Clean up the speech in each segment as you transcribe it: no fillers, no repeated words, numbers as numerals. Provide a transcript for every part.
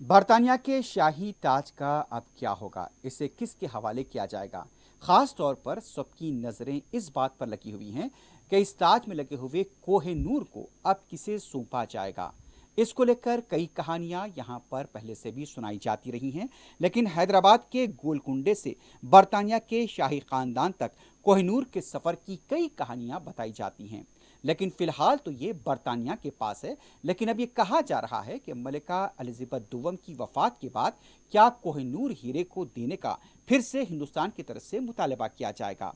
बरतानिया के शाही ताज का अब क्या होगा, इसे किसके हवाले किया जाएगा। खास तौर पर सबकी नजरें इस बात पर लगी हुई हैं कि इस ताज में लगे हुए कोहे नूर को अब किसे सौंपा जाएगा। इसको लेकर कई कहानियां यहां पर पहले से भी सुनाई जाती रही हैं, लेकिन हैदराबाद के गोलकुंडे से बरतानिया के शाही खानदान तक कोहिनूर के सफर की कई कहानियां बताई जाती हैं। लेकिन फिलहाल तो ये बरतानिया के पास है। लेकिन अब ये कहा जा रहा है कि मलिका एलिजाबेथ दुवम की वफात के बाद क्या कोहिनूर हीरे को देने का फिर से हिंदुस्तान की तरफ से मुतालबा किया जाएगा।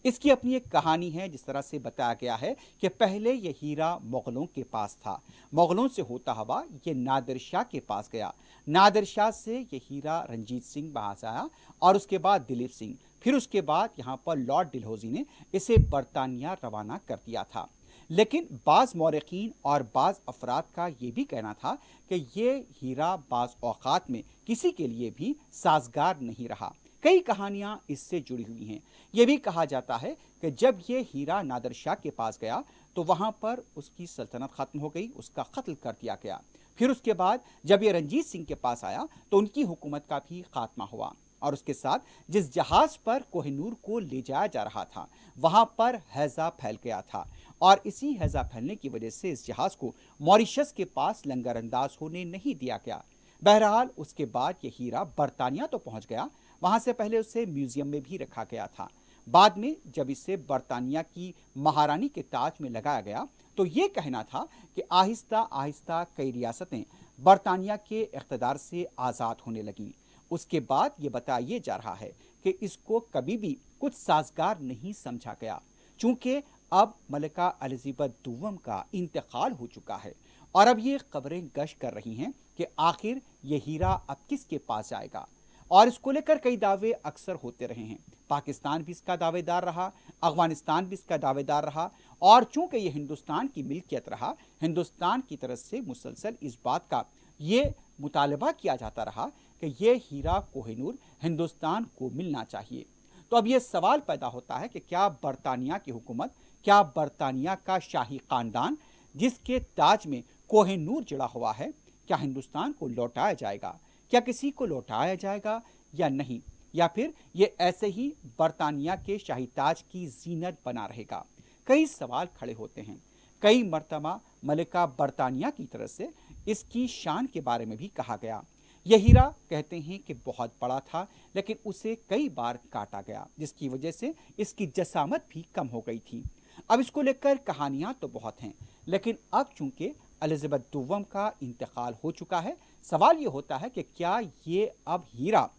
इसकी अपनी एक कहानी है। जिस तरह से बताया गया है कि पहले यह हीरा मुगलों के पास था, मुगलों से होता हुआ ये नादिर शाह के पास गया, नादिर शाह से यह हीरा रंजीत सिंह पास आया और उसके बाद दिलीप सिंह, फिर उसके बाद यहाँ पर लॉर्ड डलहौजी ने इसे बरतानिया रवाना कर दिया था। लेकिन बाज़ मौरखीन और बाज़ अफराद का ये भी कहना था कि ये हीरा बाज़ औक़ात में किसी के लिए भी साजगार नहीं रहा। कई कहानियां इससे जुड़ी हुई हैं। यह भी कहा जाता है कि जब ये हीरा नादिर शाह के पास गया तो वहां पर उसकी सल्तनत खत्म हो गई, उसका कत्ल कर दिया गया। फिर उसके बाद जब ये रंजीत सिंह के पास आया तो उनकी हुकूमत का भी खात्मा हुआ और उसके साथ जिस जहाज पर कोहिनूर को ले जाया जा रहा था वहां पर हैजा फैल गया था और इसी हैजा फैलने की वजह से इस जहाज को मॉरिशस के पास लंगर अंदाज होने नहीं दिया गया। बहरहाल उसके बाद ये हीरा बरतानिया तो पहुंच गया, वहां से पहले उसे म्यूजियम में भी रखा गया था। बाद में जब इसे बरतानिया की महारानी के ताज में लगाया गया तो ये कहना था कि आहिस्ता आहिस्ता कई रियासतें बरतानिया के इख्तिदार से आज़ाद होने लगीं। उसके बाद ये बताया जा रहा है कि इसको कभी भी कुछ साजगार नहीं समझा गया, चूंकि अब मलिका एलिजाबेथ दुवम का इंतकाल हो चुका है और अब ये खबरें गश्त कर रही हैं कि आखिर ये हीरा अब किसके पास जाएगा। और इसको लेकर कई दावे अक्सर होते रहे हैं। पाकिस्तान भी इसका दावेदार रहा, अफगानिस्तान भी इसका दावेदार रहा और चूंकि ये हिंदुस्तान की मिल्कियत रहा, हिंदुस्तान की तरफ से मुसलसल इस बात का ये मुतालबा किया जाता रहा कि ये हीरा कोहिनूर हिंदुस्तान को मिलना चाहिए। तो अब ये सवाल पैदा होता है कि क्या बरतानिया की हुकूमत, क्या बरतानिया का शाही खानदान जिसके ताज में कोहिनूर जड़ा हुआ है, क्या हिंदुस्तान को लौटाया जाएगा, क्या किसी को लौटाया जाएगा या नहीं, या फिर ये ऐसे ही बरतानिया के शाही ताज की जीनत बना रहेगा। कई सवाल खड़े होते हैं। कई मर्तबा मलिका बरतानिया की तरफ से इसकी शान के बारे में भी कहा गया। यह हीरा कहते हैं कि बहुत बड़ा था, लेकिन उसे कई बार काटा गया जिसकी वजह से इसकी जसामत भी कम हो गई थी। अब इसको लेकर कहानियां तो बहुत हैं, लेकिन अब चूंकि एलिजाबेथ दुवम का इंतकाल हो चुका है, सवाल ये होता है कि क्या ये अब हीरा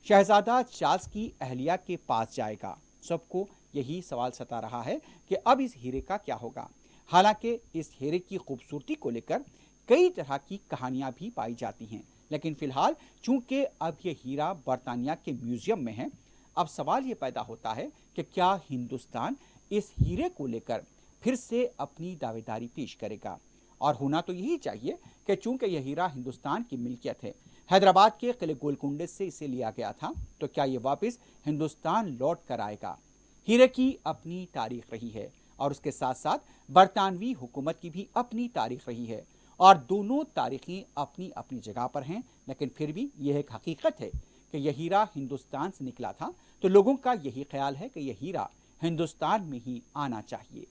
शहजादा चार्ल्स की अहलिया के पास जाएगा। सबको यही सवाल सता रहा है कि अब इस हीरे का क्या होगा। हालांकि इस हीरे की खूबसूरती को लेकर कई तरह की कहानियां भी पाई जाती हैं, लेकिन फिलहाल चूंकि अब ये हीरा बरतानिया के म्यूजियम में है, अब सवाल ये पैदा होता है कि क्या हिंदुस्तान इस हीरे को लेकर फिर से अपनी दावेदारी पेश करेगा। और होना तो यही चाहिए कि चूंकि यह हीरा हिंदुस्तान की मिल्कियत है, हैदराबाद के किले गोलकुंडे से इसे लिया गया था, तो क्या ये वापस हिंदुस्तान लौट कर आएगा। हीरे की अपनी तारीख रही है और उसके साथ साथ बरतानवी हुकूमत की भी अपनी तारीख रही है और दोनों तारीखें अपनी अपनी जगह पर हैं। लेकिन फिर भी यह एक हकीकत है कि यह हीरा हिंदुस्तान से निकला था, तो लोगों का यही ख्याल है कि यह हीरा हिंदुस्तान में ही आना चाहिए।